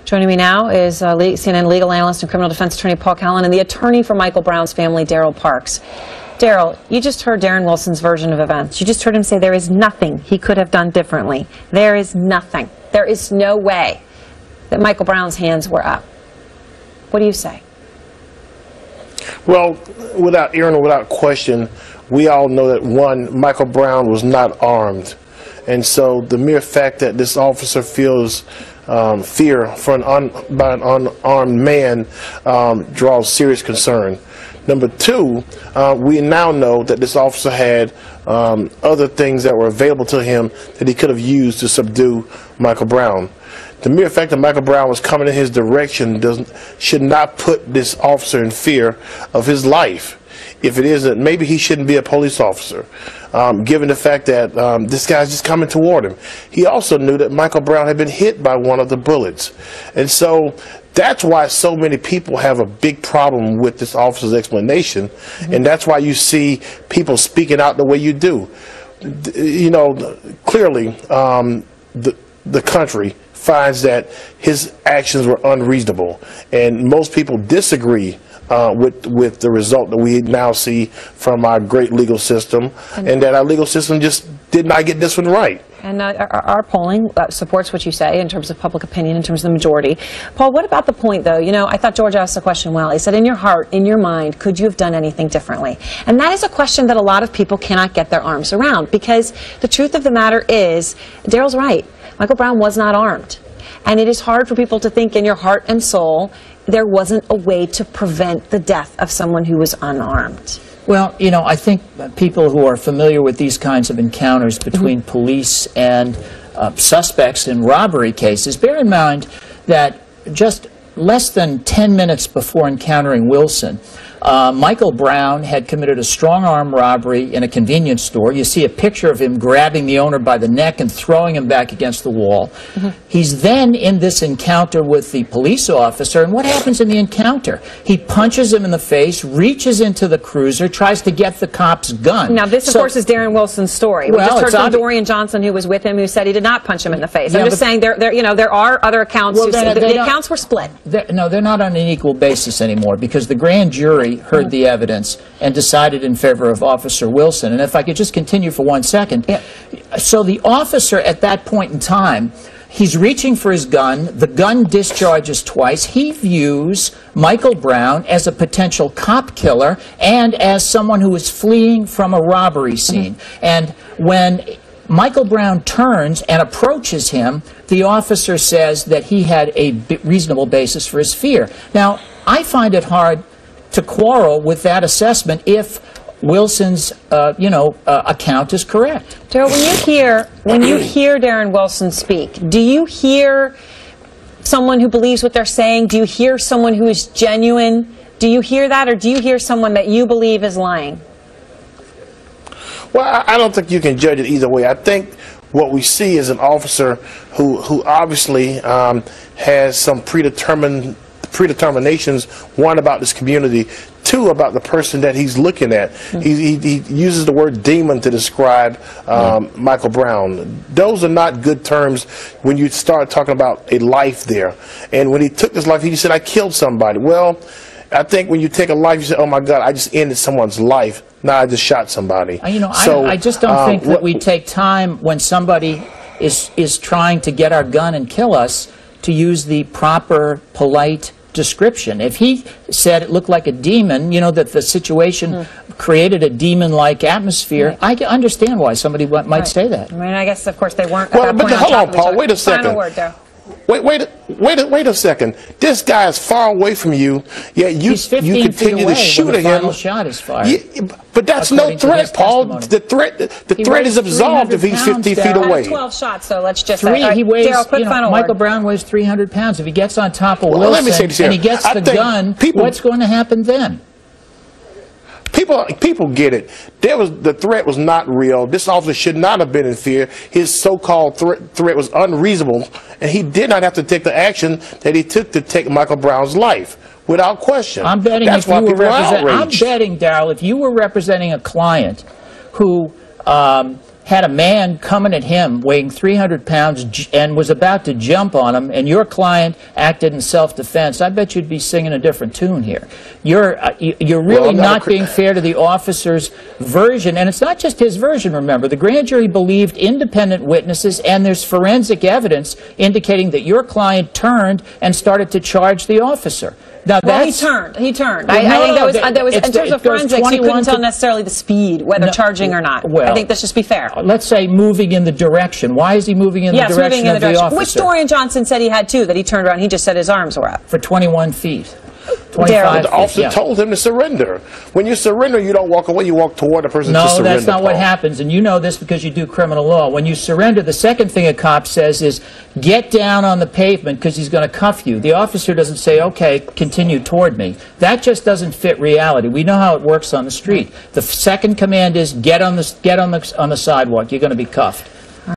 Joining me now is CNN legal analyst and criminal defense attorney Paul Callan and the attorney for Michael Brown's family, Daryl Parks. Daryl, you just heard Darren Wilson's version of events. You just heard him say there is nothing he could have done differently. There is nothing. There is no way that Michael Brown's hands were up. What do you say? Well, without question, we all know that, one, Michael Brown was not armed. And so the mere fact that this officer feels fear for by an unarmed man draws serious concern. Number two, we now know that this officer had other things that were available to him that he could have used to subdue Michael Brown. The mere fact that Michael Brown was coming in his direction should not put this officer in fear of his life. If it isn't, maybe he shouldn't be a police officer, given the fact that this guy's just coming toward him. He also knew that Michael Brown had been hit by one of the bullets. And so that's why so many people have a big problem with this officer's explanation, and that's why you see people speaking out the way you do. You know, clearly the country finds that his actions were unreasonable, and most people disagree with the result that we now see from our great legal system, and that our legal system just did not get this one right. And our polling supports what you say in terms of public opinion, in terms of the majority. Paul, what about the point, though? You know, I thought George asked the question well. He said, in your heart, in your mind, could you have done anything differently? And that is a question that a lot of people cannot get their arms around, because the truth of the matter is, Daryl's right. Michael Brown was not armed. And it is hard for people to think in your heart and soul there wasn't a way to prevent the death of someone who was unarmed. Well, you know, I think people who are familiar with these kinds of encounters between police and suspects in robbery cases, bear in mind that just less than 10 minutes before encountering Wilson, Michael Brown had committed a strong-arm robbery in a convenience store. You see a picture of him grabbing the owner by the neck and throwing him back against the wall. He's then in this encounter with the police officer, and what happens in the encounter? He punches him in the face, reaches into the cruiser, tries to get the cop's gun. Now, this, of course, is Darren Wilson's story. We just heard from Dorian Johnson, who was with him, who said he did not punch him in the face. I'm just saying there are other accounts who say the accounts were split. No, they're not on an equal basis anymore, because the grand jury heard the evidence and decided in favor of Officer Wilson. And if I could just continue for 1 second. Yeah. So the officer at that point in time, he's reaching for his gun. The gun discharges twice. He views Michael Brown as a potential cop killer and as someone who is fleeing from a robbery scene. And when Michael Brown turns and approaches him, the officer says that he had a reasonable basis for his fear. Now, I find it hard to quarrel with that assessment if Wilson's, account is correct. Daryl, when you hear Darren Wilson speak, do you hear someone who believes what they're saying? Do you hear someone who is genuine? Do you hear that, or do you hear someone that you believe is lying? Well, I don't think you can judge it either way. I think what we see is an officer who obviously has some predeterminations, one, about this community, two, about the person that he's looking at. He uses the word demon to describe Michael Brown. Those are not good terms when you start talking about a life there. And when he took his life, he said, I killed somebody. Well, I think when you take a life, you say, oh my God, I just ended someone's life. Now I just shot somebody. You know, so, I just don't think that we take time when somebody is trying to get our gun and kill us to use the proper, polite description. If he said it looked like a demon, you know, that the situation created a demon-like atmosphere, I can understand why somebody might say that. I mean, I guess, of course, they weren't. Well, but hold on, Paul. Wait a second. Final word, Daryl. Wait a second. This guy is far away from you, yet you continue to shoot at him. Final shot is fired. But that's no threat, Paul. The threat is absolved if he's 50 feet away. 12 shots, so let's just he weighs, Daryl, quick final Michael word. Brown weighs 300 pounds. If he gets on top of Wilson and he gets the gun, what's going to happen then? People get it. The threat was not real. This officer should not have been in fear. His so-called threat was unreasonable, and he did not have to take the action that he took to take Michael Brown's life, without question. I'm betting That's why people are outraged. I'm betting, Daryl, if you were representing a client who had a man coming at him weighing 300 pounds and was about to jump on him, and your client acted in self-defense, I bet you'd be singing a different tune here. You're really not being fair to the officer's version, and it's not just his version, remember. The grand jury believed independent witnesses, and there's forensic evidence indicating that your client turned and started to charge the officer. Now, well, he turned. He turned. Well, I think that was in terms of forensics, you couldn't tell necessarily the speed, whether charging or not. Well, I think let's just be fair. Let's say moving in the direction. Why is he moving in the direction of the officer? Which Dorian Johnson said he had too, that he turned around, he just said his arms were up. For 21 feet. The officer told him to surrender. When you surrender, you don't walk away, you walk toward the person to surrender. No, that's not what happens, and you know this because you do criminal law. When you surrender, the second thing a cop says is, get down on the pavement because he's going to cuff you. The officer doesn't say, okay, continue toward me. That just doesn't fit reality. We know how it works on the street. The second command is, get on the sidewalk, you're going to be cuffed.